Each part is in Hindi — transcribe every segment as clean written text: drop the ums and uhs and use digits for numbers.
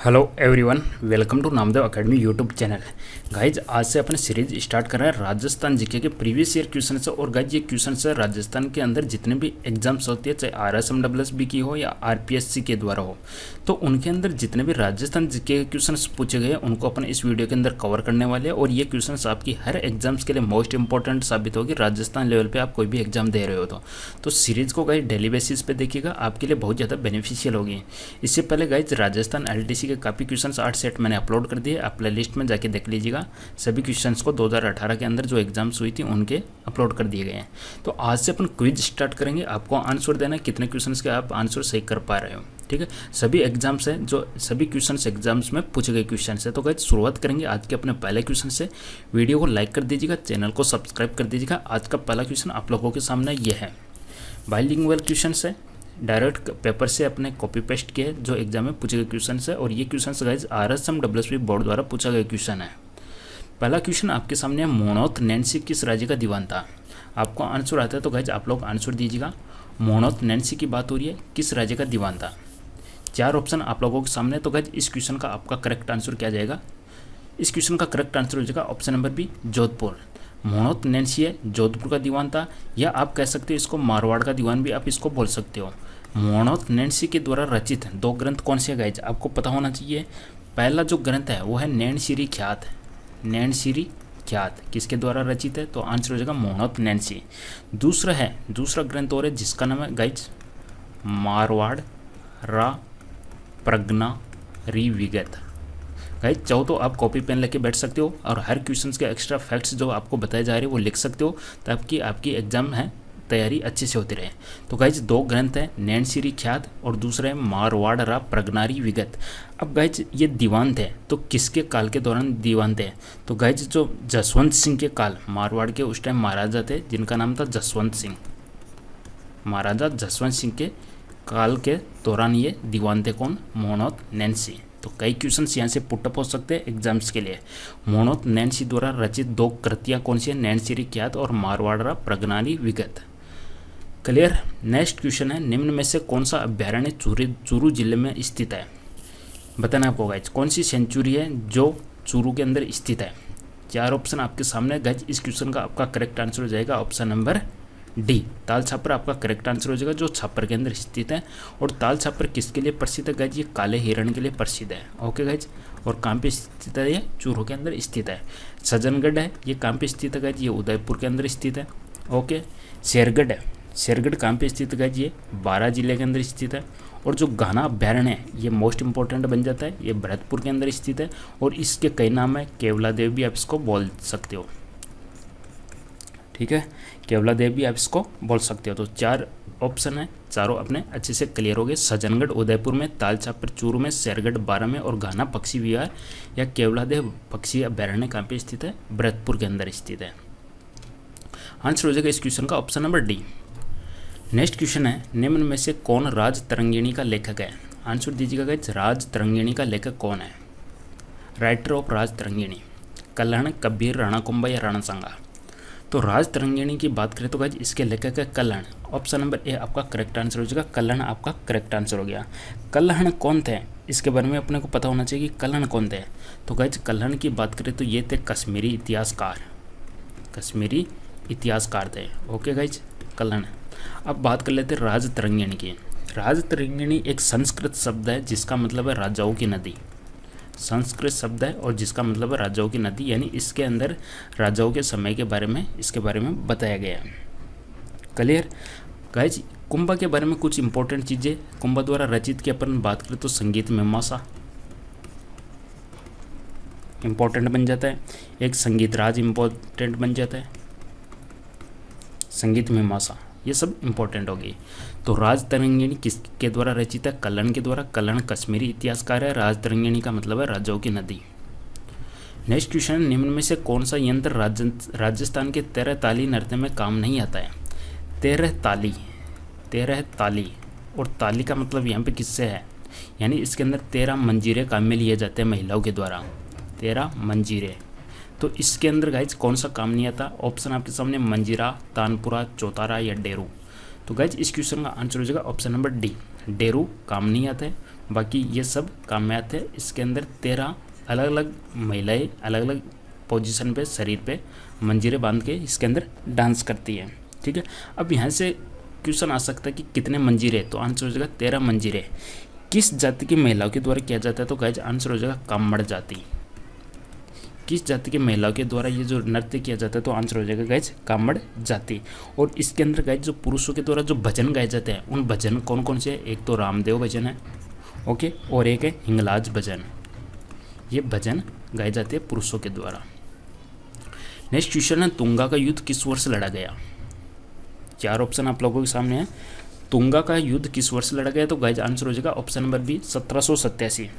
Hello everyone, welcome to Namdev academy YouTube channel. Guys आज से अपने सीरीज स्टार्ट कर रहे हैं राजस्थान जीके के प्रीवियस ईयर क्वेश्चन से। और गाइज ये क्वेश्चन है राजस्थान के अंदर जितने भी एग्जाम्स होती है, चाहे RSMSB की हो या RPSC के द्वारा हो, तो उनके अंदर जितने भी राजस्थान जीके के क्वेश्चन पूछे गए उनको अपन इस वीडियो के अंदर कवर करने वाले हैं। और ये क्वेश्चन आपकी हर एग्जाम्स के लिए मोस्ट इंपॉर्टेंट साबित होगी राजस्थान लेवल पर आप कोई भी एग्जाम दे रहे हो तो सीरीज को गाइज डेली बेसिस पे देखिएगा, आपके लिए बहुत ज़्यादा बेनिफिशियल होगी। इससे पहले गाइज राजस्थान LTC के काफ़ी क्वेश्चंस 8 सेट मैंने अपलोड कर दिए, आप प्ले लिस्ट में जाके देख लीजिएगा। सभी क्वेश्चंस को 2018 के अंदर जो एग्जाम्स हुई थी उनके अपलोड कर दिए गए हैं। तो आज से अपन क्विज स्टार्ट करेंगे, आपको आंसर देना है कितने क्वेश्चंस के आप आंसर सही कर पा रहे हो। ठीक है, सभी एग्जाम्स हैं जो सभी क्वेश्चंस एग्जाम्स में पूछे गए क्वेश्चन है। तो गाइज शुरुआत करेंगे आज के अपने पहले क्वेश्चन से। वीडियो को लाइक कर दीजिएगा, चैनल को सब्सक्राइब कर दीजिएगा। आज का पहला क्वेश्चन आप लोगों के सामने ये है, बाइलिंगुअल क्वेश्चन है, डायरेक्ट पेपर से अपने कॉपी पेस्ट किए जो एग्जाम में पूछे गए क्वेश्चन है। और ये क्वेश्चन गाइज RSMSB बोर्ड द्वारा पूछा गया क्वेश्चन है। पहला क्वेश्चन आपके सामने है, मोनोथ नैन्सी किस राज्य का दीवान था। आपको आंसर आता है तो गाइज आप लोग आंसर दीजिएगा। मोनोथ नैन्सी की बात हो रही है, किस राज्य का दीवान था। 4 ऑप्शन आप लोगों के सामने। तो गाइज इस क्वेश्चन का आपका करेक्ट आंसर क्या जाएगा। इस क्वेश्चन का करेक्ट आंसर हो जाएगा ऑप्शन नंबर बी, जोधपुर। मोनोथ नैन्सी है जोधपुर का दीवान था, या आप कह सकते हो इसको मारवाड़ का दीवान भी आप इसको बोल सकते हो। मोनोथ नैन्सी के द्वारा रचित 2 ग्रंथ कौन से गाइज आपको पता होना चाहिए। पहला जो ग्रंथ है वो है नैनशिरी ख्यात। नैनशिरी ख्यात किसके द्वारा रचित है, तो आंसर हो जाएगा मोनोथ नैन्सी। दूसरा ग्रंथ और है जिसका नाम है गाइज मारवाड़ रा प्रज्ञा री विगत। गाइज चाहो तो आप कॉपी पेन लेके बैठ सकते हो और हर क्वेश्चन के एक्स्ट्रा फैक्ट्स जो आपको बताए जा रहे हैं वो लिख सकते हो, ताकि आपकी एग्जाम है तैयारी अच्छे से होती रहे। तो गाइज 2 ग्रंथ है, नैनशिरी ख्यात और दूसरा है मारवाड़ रा प्रज्ञारी विगत। अब गाइज ये दीवान थे तो किसके काल के दौरान दीवान थे, तो गाइज जो जसवंत सिंह के काल, मारवाड़ के उस टाइम महाराजा थे जिनका नाम था जसवंत सिंह। महाराजा जसवंत सिंह के काल के दौरान ये दीवान थे कौन, मोनोथ नैन्सी। तो कई क्वेश्चंस यहाँ से पुटअप हो सकते हैं एग्जाम्स के लिए। मोनोथ नैन्सी द्वारा रचित 2 कृतियाँ कौन सी है, नैनशिरी ख्यात और मारवाड़ रा प्रज्ञारी विगत। क्लियर। नेक्स्ट क्वेश्चन है, निम्न में से कौन सा अभ्यारण्य चूरू जिले में स्थित है। बताना आपको गाइज कौन सी सेंचुरी है जो चूरू के अंदर स्थित है। 4 ऑप्शन आपके सामने। गाइज इस क्वेश्चन का आपका करेक्ट आंसर हो जाएगा option number D, Tal Chhapar आपका करेक्ट आंसर हो जाएगा, जो छापर के अंदर स्थित है। और ताल छापर किसके लिए प्रसिद्ध है गाइज, ये काले हिरण के लिए प्रसिद्ध है। ओके गाइज, और कहाँ पे स्थित है, ये चूरू के अंदर स्थित है। सज्जनगढ़ है, ये कहाँ पे स्थित है गाइज, ये उदयपुर के अंदर स्थित है। ओके, शेरगढ़ है, शेरगढ़ कहाँ पे स्थित है गाइज, ये 12 जिले के अंदर स्थित है। और जो घाना अभ्यारण्य है ये मोस्ट इंपॉर्टेंट बन जाता है, ये भरतपुर के अंदर स्थित है। और इसके कई नाम है, केवला देव भी आप इसको बोल सकते हो। ठीक है, केवला देव भी आप इसको बोल सकते हो। तो 4 ऑप्शन है, चारों अपने अच्छे से क्लियर हो गए। सज्जनगढ़ उदयपुर में, ताल छापर चूरू में, शेरगढ़ 12 में, और घाना पक्षी विहार या केवला देव पक्षी अभ्यारण्य कहाँ पे स्थित है, भरतपुर के अंदर स्थित है। आंसर हो जाएगा इस क्वेश्चन का option number D. Next question है, निम्न में से कौन राज तरंगिणी का लेखक है। आंसर दीजिएगा गाइज, राज तरंगिणी का लेखक कौन है। राइटर ऑफ राज तरंगिणी, कल्याण, कबीर, राणा कुंभा या राणा सांगा। तो राज तरंगिणी की बात करें तो गाइज इसके लेखक है कल्याण। ऑप्शन नंबर ए आपका करेक्ट आंसर हो जाएगा, कल्याण आपका करेक्ट आंसर हो गया। कल्याण कौन थे, इसके बारे में अपने को पता होना चाहिए कि कल्याण कौन थे। तो गाइज कल्याण की बात करें तो ये थे कश्मीरी इतिहासकार, कश्मीरी इतिहासकार थे। ओके गाइज, कल्याण। अब बात कर लेते हैं राज तरंगिणी की। राज तरंगिणी एक संस्कृत शब्द है जिसका मतलब है राजाओं की नदी। संस्कृत शब्द है और जिसका मतलब है राजाओं की नदी, यानी इसके अंदर राजाओं के समय के बारे में इसके बारे में बताया गया है। Clear guys. कुंभा के बारे में कुछ इंपॉर्टेंट चीज़ें कुंभा द्वारा रचित की अपन बात करें तो संगीत मीमांसा इंपॉर्टेंट बन जाता है, एक संगीत राज इंपॉर्टेंट बन जाता है, संगीत मीमांसा ये सब इंपॉर्टेंट हो गई। तो राज तरंगिणी किसके द्वारा रचित है, कल्याण के द्वारा। कल्याण कश्मीरी इतिहासकार है, राज तरंगिणी का मतलब है राजाओं की नदी। नेक्स्ट क्वेश्चन, निम्न में से कौन सा यंत्र राजस्थान के 13 ताली नृत्य में काम नहीं आता है। 13 ताली, 13 ताली, और ताली का मतलब यहाँ पे किससे है, यानी इसके अंदर 13 मंजीरे काम में लिए जाते हैं महिलाओं के द्वारा, 13 मंजीरे। तो इसके अंदर गाइज कौन सा काम नहीं आता। ऑप्शन आपके सामने मंजीरा, तानपुरा, चौतारा या डेरू। तो गाइज इस क्वेश्चन का आंसर हो जाएगा ऑप्शन नंबर डी, डेरू काम नहीं आता है। बाकी ये सब काम में आते हैं। इसके अंदर 13 अलग अलग महिलाएं अलग अलग पोजीशन पे शरीर पे मंजीरे बांध के इसके अंदर डांस करती है। ठीक है, अब यहाँ से क्वेश्चन आ सकता है कि कितने मंजीरे, तो आंसर हो जाएगा 13 मंजीरे। किस जाति की महिलाओं के द्वारा किया जाता है, तो गाइज आंसर हो जाएगा कामड़ जाति। किस जाति की महिलाओं के द्वारा ये जो नृत्य किया जाता है, तो आंसर हो जाएगा गाइज कामड़ जाति। और इसके अंदर गाइज जो पुरुषों के द्वारा जो भजन गाए जाते हैं, उन भजन कौन कौन से हैं, एक तो रामदेव भजन है, ओके, और एक है हिंगलाज भजन। ये भजन गाए जाते हैं पुरुषों के द्वारा। नेक्स्ट क्वेश्चन है, तुंगा का युद्ध किस वर्ष लड़ा गया। 4 ऑप्शन आप लोगों के सामने है। तुंगा का युद्ध किस वर्ष लड़ा गया, तो गाइज आंसर हो जाएगा ऑप्शन नंबर बी 1787।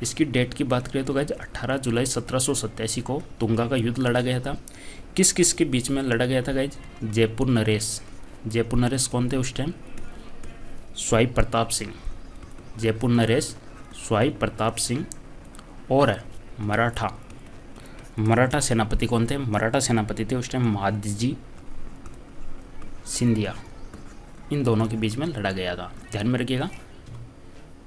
इसकी डेट की बात करें तो गाइज 18 जुलाई 1787 को तुंगा का युद्ध लड़ा गया था। किस किस के बीच में लड़ा गया था गाइज, जयपुर नरेश। जयपुर नरेश कौन थे उस टाइम, स्वाई प्रताप सिंह। जयपुर नरेश स्वाई प्रताप सिंह और मराठा सेनापति कौन थे, मराठा सेनापति थे उस टाइम महादजी सिंधिया। इन दोनों के बीच में लड़ा गया था, ध्यान में रखिएगा।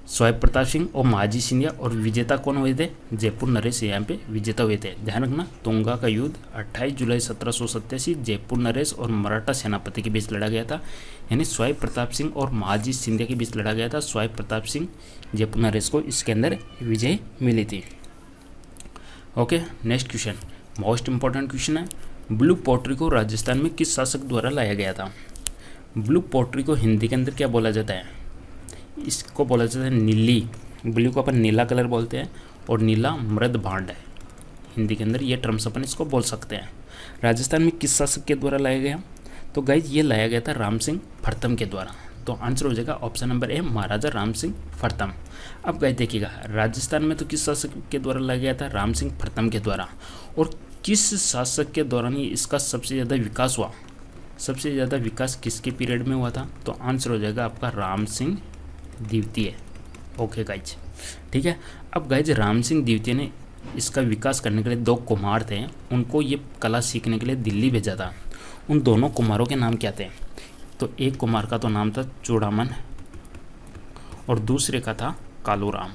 स्वाई प्रताप सिंह और महाजी सिंधिया, और विजेता कौन हुए थे, जयपुर नरेश यहाँ पे विजेता हुए थे। ध्यान रखना, तुंगा का युद्ध 28 जुलाई 1787 जयपुर नरेश और मराठा सेनापति के बीच लड़ा गया था, यानी स्वाई प्रताप सिंह और महाजी सिंधिया के बीच लड़ा गया था। स्वाई प्रताप सिंह जयपुर नरेश को इसके अंदर विजय मिली थी। Okay, next question most important question है, ब्लू पोट्री को राजस्थान में किस शासक द्वारा लाया गया था। ब्लू पोट्री को हिंदी के अंदर क्या बोला जाता है, इसको बोला जाता है नीली। ब्लू को अपन नीला कलर बोलते हैं और नीला मृद भांड है हिंदी के अंदर, ये टर्म्स अपन इसको बोल सकते हैं। राजस्थान में किस शासक के द्वारा लाया गया, तो गाइज ये लाया गया था राम सिंह फर्तम के द्वारा। तो आंसर हो जाएगा ऑप्शन नंबर ए महाराजा राम सिंह फर्तम। अब गाइज देखिएगा, राजस्थान में तो किस शासक के द्वारा लाया गया था, राम सिंह फर्तम के द्वारा। और किस शासक के दौरान ही इसका सबसे ज़्यादा विकास हुआ, सबसे ज़्यादा विकास किसके पीरियड में हुआ था, तो आंसर हो जाएगा आपका राम सिंह द्वितीय। ओके गाइज, ठीक है। अब गाइज राम सिंह द्वितीय ने इसका विकास करने के लिए 2 कुम्हार थे, उनको ये कला सीखने के लिए दिल्ली भेजा था। उन दोनों कुम्हारों के नाम क्या थे, तो एक कुम्हार का तो नाम था चूड़ामन और दूसरे का था कालूराम।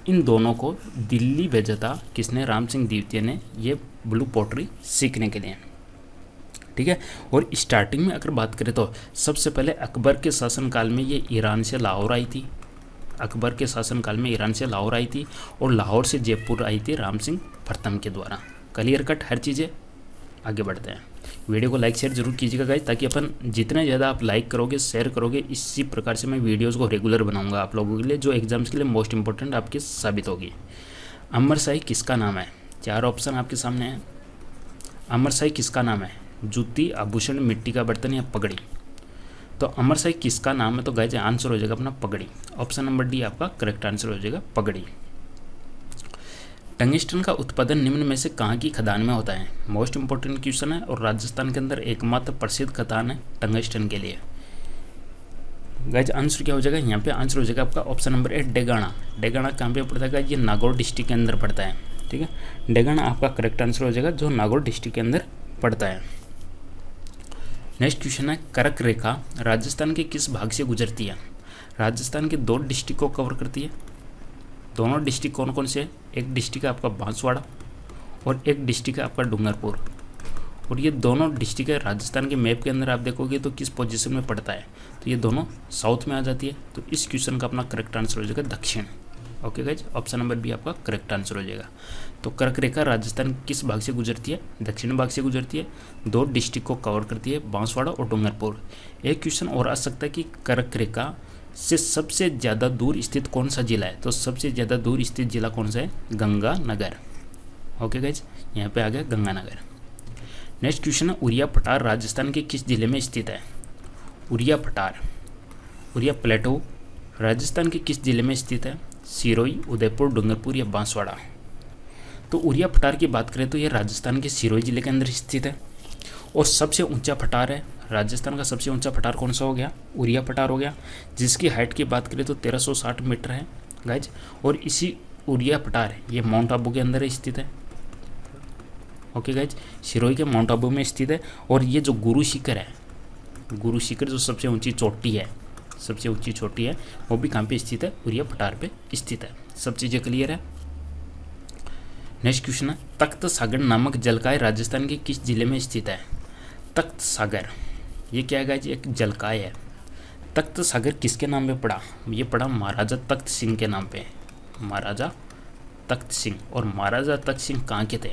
इन दोनों को दिल्ली भेजा था किसने, राम सिंह द्वितीय ने, ये ब्लू पोट्री सीखने के लिए। ठीक है, और स्टार्टिंग में अगर बात करें तो सबसे पहले अकबर के शासनकाल में ये ईरान से लाहौर आई थी। अकबर के शासनकाल में ईरान से लाहौर आई थी और लाहौर से जयपुर आई थी राम सिंह फर्तम के द्वारा। क्लियर कट हर चीज़ें। आगे बढ़ते हैं, वीडियो को लाइक शेयर जरूर कीजिएगा गाइस, ताकि अपन जितने ज़्यादा आप लाइक करोगे शेयर करोगे, इसी प्रकार से मैं वीडियोज़ को रेगुलर बनाऊंगा आप लोगों के लिए, जो एग्जाम्स के लिए मोस्ट इंपॉर्टेंट आपकी साबित होगी। अमरशाही किसका नाम है, 4 ऑप्शन आपके सामने हैं। अमरशाही किसका नाम है, जूती, आभूषण, मिट्टी का बर्तन या पगड़ी। तो अमरशाही किसका नाम है, तो गाइस आंसर हो जाएगा अपना पगड़ी। ऑप्शन नंबर डी आपका करेक्ट आंसर हो जाएगा पगड़ी। टंगस्टन का उत्पादन निम्न में से कहाँ की खदान में होता है, मोस्ट इंपॉर्टेंट क्वेश्चन है, और राजस्थान के अंदर एकमात्र प्रसिद्ध खदान है टंगस्टन के लिए। गाइस आंसर क्या हो जाएगा, यहाँ पे आंसर हो जाएगा आपका option number A Degana. Degana कहाँ पे पड़ता है, ये नागौर डिस्ट्रिक्ट के अंदर पड़ता है। ठीक है, डेगाना आपका करेक्ट आंसर हो जाएगा, जो नागौर डिस्ट्रिक्ट के अंदर पड़ता है। नेक्स्ट क्वेश्चन है, कर्क रेखा राजस्थान के किस भाग से गुजरती है। राजस्थान के 2 डिस्ट्रिक्ट को कवर करती है। दोनों डिस्ट्रिक्ट कौन कौन से हैं, एक डिस्ट्रिक्ट है आपका बांसवाड़ा और एक डिस्ट्रिक्ट है आपका डूंगरपुर। और ये दोनों डिस्ट्रिक्ट है राजस्थान के मैप के अंदर आप देखोगे तो किस पोजीशन में पड़ता है, तो ये दोनों साउथ में आ जाती है। तो इस क्वेश्चन का अपना करेक्ट आंसर हो जाएगा दक्षिण। Okay guys, option number B आपका करेक्ट आंसर हो जाएगा। तो कर्क रेखा राजस्थान किस भाग से गुजरती है, दक्षिण भाग से गुजरती है, 2 डिस्ट्रिक्ट को कवर करती है, बांसवाड़ा और डूंगरपुर। एक क्वेश्चन और आ सकता है कि कर्क रेखा से सबसे ज़्यादा दूर स्थित कौन सा जिला है, तो सबसे ज़्यादा दूर स्थित जिला कौन सा है, गंगानगर। ओके गाइज, यहाँ पे आ गया गंगानगर। नेक्स्ट क्वेश्चन है, उरिया पठार राजस्थान के किस जिले में स्थित है। उरिया पठार, उरिया प्लेटो राजस्थान के किस जिले में स्थित है, सिरोही, उदयपुर, डूंगरपुर या बांसवाड़ा। तो उरिया पठार की बात करें तो ये राजस्थान के सिरोही जिले के अंदर स्थित है और सबसे ऊंचा पठार है। राजस्थान का सबसे ऊंचा पठार कौन सा हो गया, उरिया पठार हो गया, जिसकी हाइट की बात करें तो 1360 मीटर है गाइज। और इसी उरिया पठार ये माउंट आबू के अंदर स्थित है। ओके गाइज, सिरोही के माउंट आबू में स्थित है। और ये जो गुरु शिखर है, गुरु शिखर जो सबसे ऊंची चोटी है सबसे ऊंची चोटी है वो भी कहाँ पे स्थित है, उरिया पठार पे स्थित है। सब चीज़ें क्लियर है। नेक्स्ट क्वेश्चन है, तख्त सागर नामक जलकाय राजस्थान के किस जिले में स्थित है। तख्त सागर ये क्या है जी, एक जलकाय है। तख्त सागर किसके नाम पे पड़ा, ये पड़ा महाराजा तख्त सिंह के नाम पे, महाराजा तख्त सिंह। और महाराजा तख्त सिंह कहाँ के थे,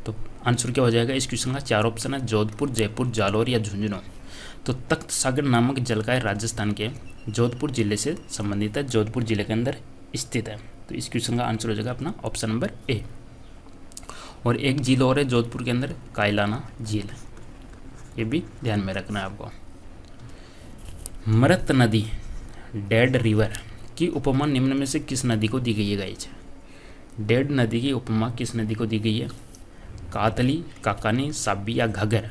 तो आंसर क्या हो जाएगा इस क्वेश्चन का। 4 ऑप्शन है, जोधपुर, जयपुर, जालौर या झुंझुनू। तो तख्त सागर नामक जलकाय राजस्थान के जोधपुर जिले से संबंधित है, जोधपुर जिले के अंदर स्थित है। तो इस क्वेश्चन का आंसर हो जाएगा अपना ऑप्शन नंबर ए। और एक झील और है जोधपुर के अंदर, कायलाना झील, ये भी ध्यान में रखना है आपको। मृत नदी, डेड रिवर की उपमा निम्न में से किस नदी को दी गई है गाइज। डेड नदी की उपमा किस नदी को दी गई है, कातली, काकानी, साबी या घग्गर।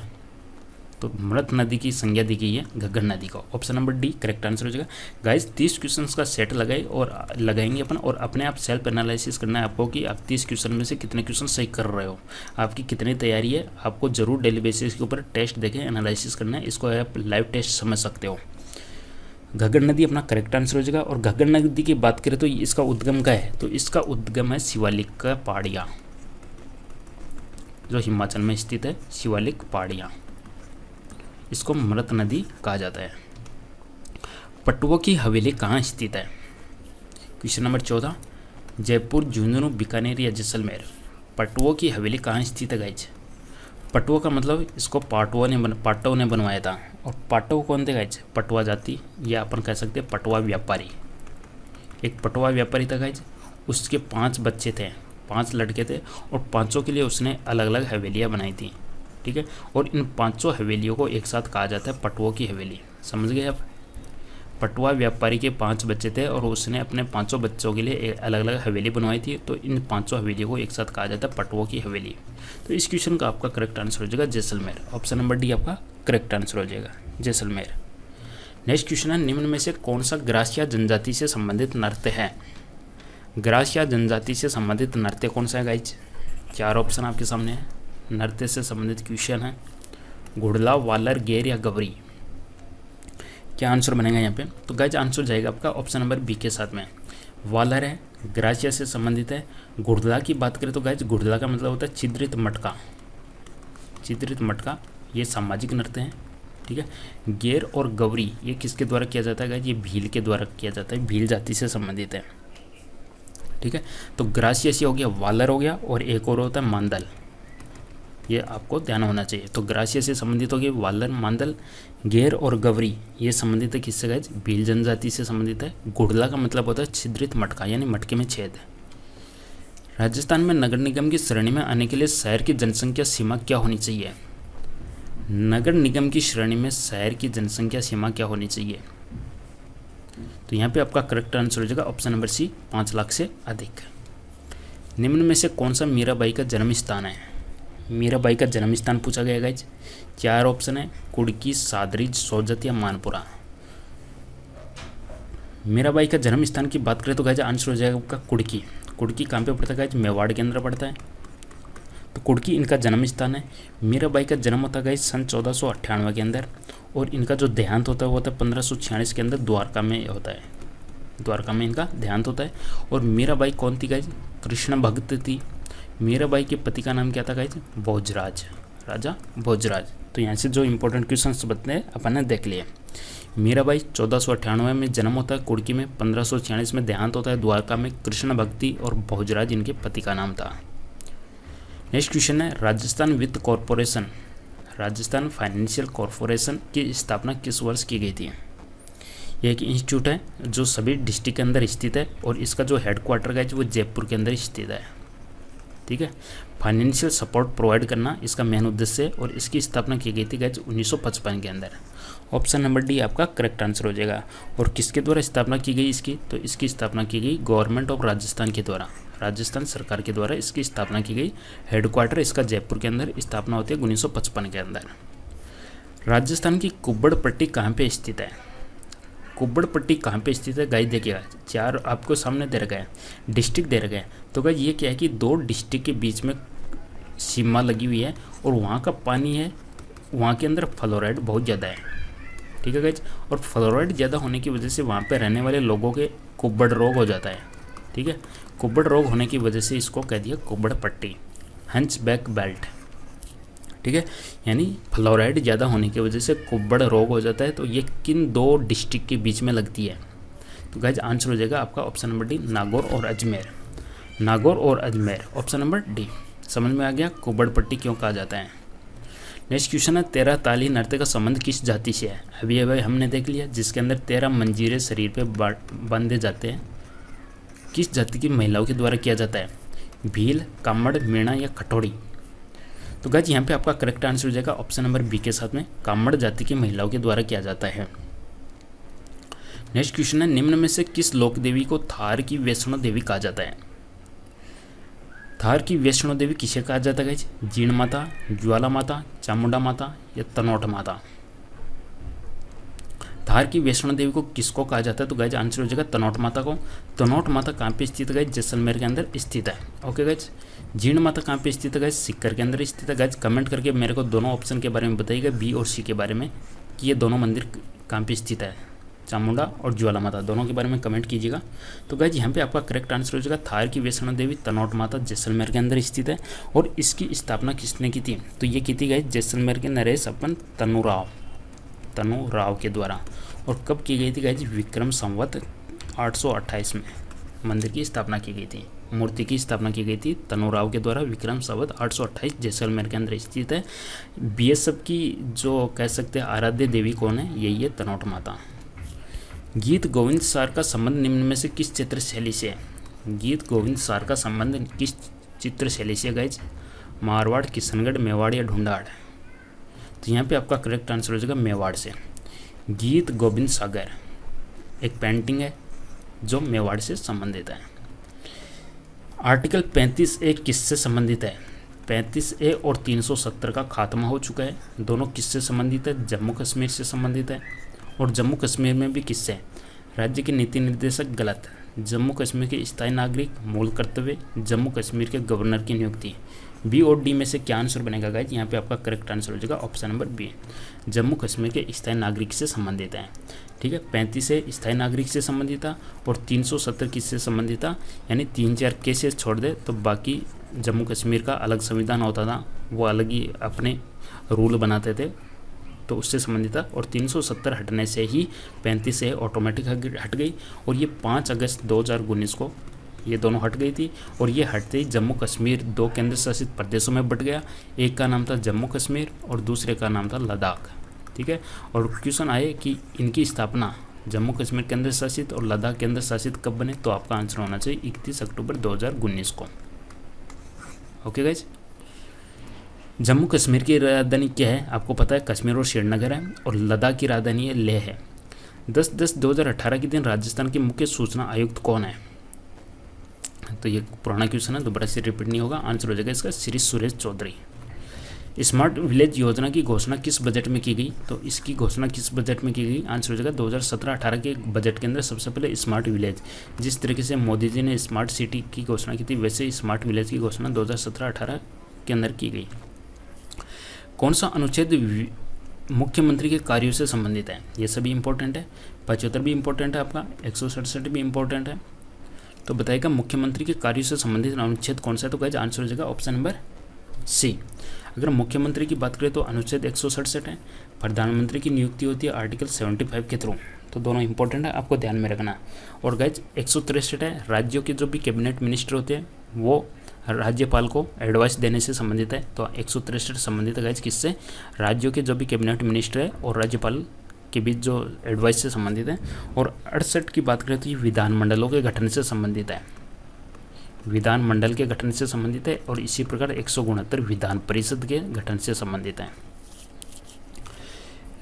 तो मृत नदी की संज्ञा दी गई है घग्गर नदी को। Option number D correct answer हो जाएगा। गाइस 30 क्वेश्चंस का सेट लगाए और लगाएंगे अपन, और अपने आप सेल्फ एनालिसिस करना है आपको कि आप 30 क्वेश्चन में से कितने क्वेश्चन सही कर रहे हो, आपकी कितनी तैयारी है। आपको जरूर डेली बेसिस के ऊपर टेस्ट देखें, एनालिसिस करना है, इसको आप लाइव टेस्ट समझ सकते हो। घग्गर नदी अपना करेक्ट आंसर हो जाएगा। और घग्गर नदी की बात करें तो इसका उद्गम क्या है, तो इसका उद्गम है शिवालिक का पहाड़ियाँ, जो हिमाचल में स्थित है, शिवालिक पहाड़ियाँ, इसको मृत नदी कहा जाता है। पटुआ की हवेली कहाँ स्थित है। क्वेश्चन नंबर 14, जयपुर, झुंझुनू, बीकानेर या जैसलमेर। पटुआ की हवेली कहाँ स्थित है गाइज। पटुआ का मतलब इसको पाटवों ने बनवाया था। और पाटव कौन थे गाइज, पटुआ जाति, या अपन कह सकते हैं पटुआ व्यापारी। एक पटुआ व्यापारी था गाइज, उसके 5 बच्चे थे, 5 लड़के थे, और 5 के लिए उसने अलग अलग हवेलियाँ बनाई थी, ठीक है। और इन 5 हवेलियों को एक साथ कहा जाता है पटुओं की हवेली। समझ गए आप। पटुआ व्यापारी के 5 बच्चे थे और उसने अपने 5 बच्चों के लिए अलग अलग हवेली बनवाई थी, तो इन 5 हवेलियों को एक साथ कहा जाता है पटुओं की हवेली। तो इस क्वेश्चन का आपका करेक्ट आंसर हो जाएगा जैसलमेर। ऑप्शन नंबर डी आपका करेक्ट आंसर हो जाएगा जैसलमेर। नेक्स्ट क्वेश्चन है, निम्न में से कौन सा ग्रासिया जनजाति से संबंधित नृत्य है। ग्रासिया जनजाति से संबंधित नृत्य कौन सा है गाइज। 4 ऑप्शन आपके सामने है, नृत्य से संबंधित क्वेश्चन है। घुड़ला, वालर, गेर या गवरी। क्या आंसर बनेगा यहाँ पे, तो गाइज आंसर जाएगा आपका ऑप्शन नंबर बी के साथ में। वालर है, ग्रासिया से संबंधित है। घुड़ला की बात करें तो गाइज घुड़ला का मतलब होता है छिद्रित मटका। छिद्रित मटका ये सामाजिक नृत्य है, ठीक है। गेर और गवरी ये किसके द्वारा किया जाता है गाइज, ये भील के द्वारा किया जाता है, भील जाति से संबंधित है, ठीक है। तो ग्रासिया से हो गया, वालर हो गया, और एक और होता है मांदल, ये आपको ध्यान होना चाहिए। तो ग्रासिया से संबंधित हो गए वालर, मांदल। गेर और गवरी ये संबंधित है किससे गाइज, भील जनजाति से संबंधित है। घुड़ला का मतलब होता है छिद्रित मटका, यानी मटके में छेद है। राजस्थान में नगर निगम की श्रेणी में आने के लिए शहर की जनसंख्या सीमा क्या होनी चाहिए। नगर निगम की श्रेणी में शहर की जनसंख्या सीमा क्या होनी चाहिए, तो यहाँ पे आपका करेक्ट आंसर हो जाएगा ऑप्शन नंबर सी, 5 लाख से अधिक। निम्न में से कौन सा मीराबाई का जन्म स्थान है। मीराबाई का जन्म स्थान पूछा गया गाइज। 4 ऑप्शन है, कुड़की, सादरी, सोजत या मानपुरा। मीराबाई का जन्म स्थान की बात करें तो गाइज आंसर हो जाएगा आपका कुड़की। कुड़की कहाँ पे पड़ता है गाइज, मेवाड़ के अंदर पड़ता है, तो कुड़की इनका जन्म स्थान है। मीराबाई का जन्म होता है गाइज सन 1498 के अंदर, और इनका जो देहांत होता है वो होता है 1546 के अंदर द्वारका में होता है। द्वारका में इनका देहांत होता है। और मीराबाई कौन थी गाइज, कृष्ण भक्त थी। मीराबाई के पति का नाम क्या था गाइज, भोजराज, राजा भोजराज। तो यहाँ से जो इंपॉर्टेंट क्वेश्चंस बनते हैं अपन ने देख लिए। मीराबाई 1498 में जन्म होता है कुड़की में, 1546 में देहांत होता है द्वारका में। कृष्ण भक्ति और भोजराज इनके पति का नाम था। नेक्स्ट क्वेश्चन है, राजस्थान वित्त कॉरपोरेशन, राजस्थान फाइनेंशियल कॉरपोरेशन की स्थापना किस वर्ष की गई थी। यह एक इंस्टीट्यूट है जो सभी डिस्ट्रिक्ट के अंदर स्थित है, और इसका जो हेडक्वार्टर है वो जयपुर के अंदर स्थित है, ठीक है। फाइनेंशियल सपोर्ट प्रोवाइड करना इसका मेन उद्देश्य है, और इसकी स्थापना की गई थी गाइज 1955 के अंदर। ऑप्शन नंबर डी आपका करेक्ट आंसर हो जाएगा। और किसके द्वारा स्थापना की गई इसकी, तो इसकी स्थापना की गई गवर्नमेंट ऑफ राजस्थान के द्वारा, राजस्थान सरकार के द्वारा इसकी स्थापना की गई। हेडक्वार्टर इसका जयपुर के अंदर स्थापना होती है 1955 के अंदर। राजस्थान की कुब्बड़ पट्टी कहाँ पे स्थित है। कुब्बड़ पट्टी कहाँ पे स्थित है गाइस, देखिएगा 4 आपको सामने दे रखा है, डिस्ट्रिक्ट दे रखा है। तो गाइस ये क्या है कि 2 डिस्ट्रिक्ट के बीच में सीमा लगी हुई है, और वहाँ का पानी है, वहाँ के अंदर फ्लोराइड बहुत ज़्यादा है, ठीक है गाइज। और फ्लोराइड ज़्यादा होने की वजह से वहाँ पे रहने वाले लोगों के कुब्बड़ रोग हो जाता है, ठीक है। कुब्बड़ रोग होने की वजह से इसको कह दिया कुब्बड़ पट्टी, हंचबैक बेल्ट, ठीक है। यानी फ्लोराइड ज़्यादा होने की वजह से कुब्बड़ रोग हो जाता है। तो ये किन दो डिस्ट्रिक्ट के बीच में लगती है? तो गाइज आंसर हो जाएगा आपका ऑप्शन नंबर डी, नागौर और अजमेर। नागौर और अजमेर, ऑप्शन नंबर डी। समझ में आ गया कुब्बड़ पट्टी क्यों कहा जाता है। नेक्स्ट क्वेश्चन है, 13 ताली नृत्य का संबंध किस जाति से है? अभी हमने देख लिया, जिसके अंदर 13 मंजीरे शरीर पे बांधे जाते हैं, किस जाति की महिलाओं के द्वारा किया जाता है? भील, कामड़, मीणा या खटोड़ी? तो गाइस यहाँ पे आपका करेक्ट आंसर हो जाएगा ऑप्शन नंबर बी के साथ में, कामड़ जाति की महिलाओं के द्वारा किया जाता है। नेक्स्ट क्वेश्चन है, निम्न में से किस लोक देवी को थार की वैष्णो देवी कहा जाता है? थार की वैष्णो देवी किसे कहा जाता है गाइस? जीण माता, ज्वाला माता, चामुंडा माता या तनोट माता? थार की वैष्णो देवी को किसको कहा जाता है? तो गाइज आंसर हो जाएगा तनोट माता को। तनोट माता कहाँ पे स्थित है गाइज? जैसलमेर के अंदर स्थित है। Okay guys. जीण माता कहाँ पे स्थित है गाइज? सिक्कर के अंदर स्थित है। गाइज कमेंट करके मेरे को दोनों ऑप्शन के बारे में बताइएगा, बी और सी के बारे में, कि ये दोनों मंदिर कहाँ पे स्थित है, चामुंडा और ज्वाला माता, दोनों के बारे में कमेंट कीजिएगा। तो गाइज यहाँ पे आपका करेक्ट आंसर हो जाएगा थार की वैष्णो देवी तनोट माता जैसलमेर के अंदर स्थित है। और इसकी स्थापना किसने की थी? तो ये की थी गाइज जैसलमेर के नरेश अपन तनु राव के द्वारा। और कब की गई थी गाइज? विक्रम संवत 828 में मंदिर की स्थापना की गई थी, मूर्ति की स्थापना की गई थी तनुराव के द्वारा विक्रम संवत 828, जैसलमेर के अंदर स्थित है। बीएसएफ की जो कह सकते हैं आराध्य देवी कौन है? यही है तनोट माता। गीत गोविंद सार का संबंध निम्न में से किस चित्र शैली से है? गीत गोविंद सार का संबंध किस चित्र शैली से गाइज? मारवाड़, किशनगढ़, मेवाड़ या ढूंढाड़? तो यहाँ पे आपका करेक्ट आंसर हो जाएगा मेवाड़ से। गीत गोविंद सागर एक पेंटिंग है जो मेवाड़ से संबंधित है। आर्टिकल 35A किससे संबंधित है? 35A और 370 का खात्मा हो चुका है। दोनों किससे संबंधित है? जम्मू कश्मीर से संबंधित है। और जम्मू कश्मीर में भी किससे? राज्य के नीति निर्देशक गलत, जम्मू कश्मीर के स्थायी नागरिक, मूल कर्तव्य, जम्मू कश्मीर के गवर्नर की नियुक्ति। बी और डी में से क्या आंसर बनेगा गाइज? यहाँ पे आपका करेक्ट आंसर हो जाएगा option number B, Jammu Kashmir के स्थायी नागरिक से संबंधित है। ठीक है, 35 स्थायी नागरिक से संबंधित था और 370 किससे संबंधित था? यानी 3-4 केसेस छोड़ दे तो बाकी जम्मू कश्मीर का अलग संविधान होता था, वो अलग ही अपने रूल बनाते थे, तो उससे संबंधित था। और 370 हटने से ही 35 ऑटोमेटिक हट गई। और ये 5 अगस्त 2019 को ये दोनों हट गई थी। और ये हटते ही जम्मू कश्मीर 2 केंद्र शासित प्रदेशों में बट गया। एक का नाम था जम्मू कश्मीर और दूसरे का नाम था लद्दाख। ठीक है, और क्वेश्चन आए कि इनकी स्थापना जम्मू कश्मीर केंद्र शासित और लद्दाख केंद्र शासित कब बने? तो आपका आंसर होना चाहिए 31 अक्टूबर 2019 को। ओके गाइज, जम्मू कश्मीर की राजधानी क्या है? आपको पता है कश्मीर और श्रीनगर है। और लद्दाख की राजधानी है लेह है। 10/10/2018 के दिन राजस्थान के मुख्य सूचना आयुक्त कौन है? तो ये पुराना क्वेश्चन है, दोबारा से रिपीट नहीं होगा। आंसर हो जाएगा इसका श्री सुरेश चौधरी। स्मार्ट विलेज योजना की घोषणा किस बजट में की गई? तो इसकी घोषणा किस बजट में की गई? आंसर हो जाएगा 2017-18 के बजट के अंदर सबसे पहले स्मार्ट विलेज, जिस तरीके से मोदी जी ने स्मार्ट सिटी की घोषणा की थी, वैसे स्मार्ट विलेज की घोषणा 2017-18 के अंदर की गई। कौन सा अनुच्छेद मुख्यमंत्री के कार्यों से संबंधित है? ये सभी इंपॉर्टेंट है। 75 भी इंपॉर्टेंट है, आपका 167 भी इंपॉर्टेंट है। तो बताइएगा मुख्यमंत्री के कार्यों से संबंधित अनुच्छेद कौन सा है? तो गाइस आंसर हो जाएगा ऑप्शन नंबर सी। अगर मुख्यमंत्री की बात करें तो अनुच्छेद 167 है। प्रधानमंत्री की नियुक्ति होती है आर्टिकल 75 के थ्रू। तो दोनों इंपॉर्टेंट है, आपको ध्यान में रखना। और गाइज 163 है, राज्यों के जो भी कैबिनेट मिनिस्टर होते हैं वो राज्यपाल को एडवाइस देने से संबंधित है। तो 163 संबंधित है गाइज किससे? राज्यों के जो भी कैबिनेट मिनिस्टर है और राज्यपाल के बीच जो एडवाइस से संबंधित है। और 68 की बात करें तो ये विधानमंडलों के गठन से संबंधित है, विधानमंडल के गठन से संबंधित है। और इसी प्रकार 169 विधान परिषद के गठन से संबंधित है।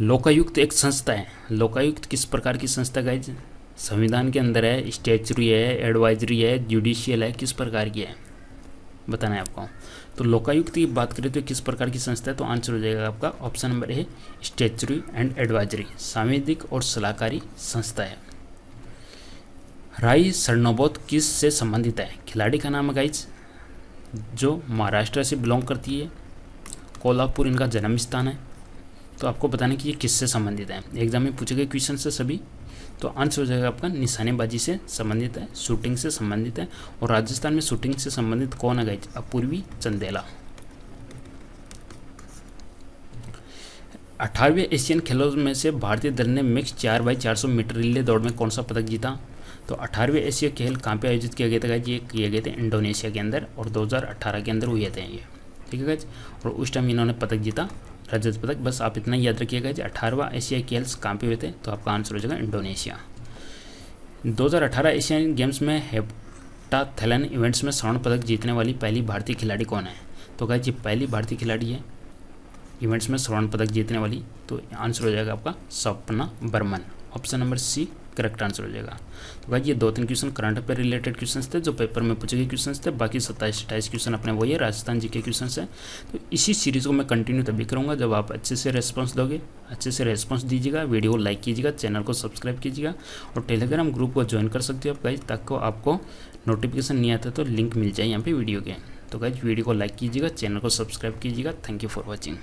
लोकायुक्त एक संस्था है। लोकायुक्त किस प्रकार की संस्था गाइज? संविधान के अंदर है, स्टैच्यूटरी है, एडवाइजरी है, जुडिशियल है, किस प्रकार की है बताना है आपको। तो लोकायुक्त की बात करें तो किस प्रकार की संस्था है? तो आंसर हो जाएगा आपका option number A, statutory and advisory, सांविधिक और सलाहकारी संस्था है। राई सरनोबत किस से संबंधित है? खिलाड़ी का नाम है गाइज, जो महाराष्ट्र से बिलोंग करती है। कोल्हापुर इनका जन्म स्थान है। तो तो आपको बताना कि ये किससे संबंधित है। एग्जाम में पूछे गए क्वेश्चन से सभी, तो आंसर हो जाएगा आपका निशानेबाजी से संबंधित है, शूटिंग से संबंधित है। और राजस्थान में शूटिंग से संबंधित कौन है गाइज? अपूर्वी चंदेला। 18वें एशियन खेलों में से भारतीय दल ने मिक्स 4x400 मीटर रिले दौड़ में कौन सा पदक जीता? तो 18वें एशिया खेल कहाँ पे आयोजित किया गया था गाइज? ये किए गए थे इंडोनेशिया के अंदर और 2018 के अंदर हुए थे ये, ठीक है गाइज। और उस टाइम इन्होंने पदक जीता, रजत पदक। बस आप इतना याद रखिएगा जी, 18वां एशियाई खेल्स कहाँ पे हुए थे? तो आपका आंसर हो जाएगा इंडोनेशिया। 2018 एशियन गेम्स में हेप्टाथलन इवेंट्स में स्वर्ण पदक जीतने वाली पहली भारतीय खिलाड़ी कौन है? तो गाइज ये पहली भारतीय खिलाड़ी है इवेंट्स में स्वर्ण पदक जीतने वाली, तो आंसर हो जाएगा आपका Sapna Barman. Option number C correct answer हो जाएगा। तो भाई ये 2-3 question current affair related question थे जो पेपर में पूछे गए क्वेश्चन थे। बाकी 27-28 क्वेश्चन अपने वही है, राजस्थान जी के क्वेश्चन है। तो इसी सीरीज़ को मैं कंटिन्यू तभी करूँगा जब आप अच्छे से रेस्पॉन्स दोगे, अच्छे से रेस्पॉन्स दीजिएगा, वीडियो को लाइक कीजिएगा, चैनल को सब्सक्राइब कीजिएगा और टेलीग्राम ग्रुप को ज्वाइन कर सकते हो आप गाइज, ताकि आपको नोटिफिकेशन नहीं आता तो लिंक मिल जाए यहाँ पे वीडियो के। तो गाइज वीडियो को लाइक कीजिएगा, चैनल को सब्सक्राइब कीजिएगा। Thank you for watching.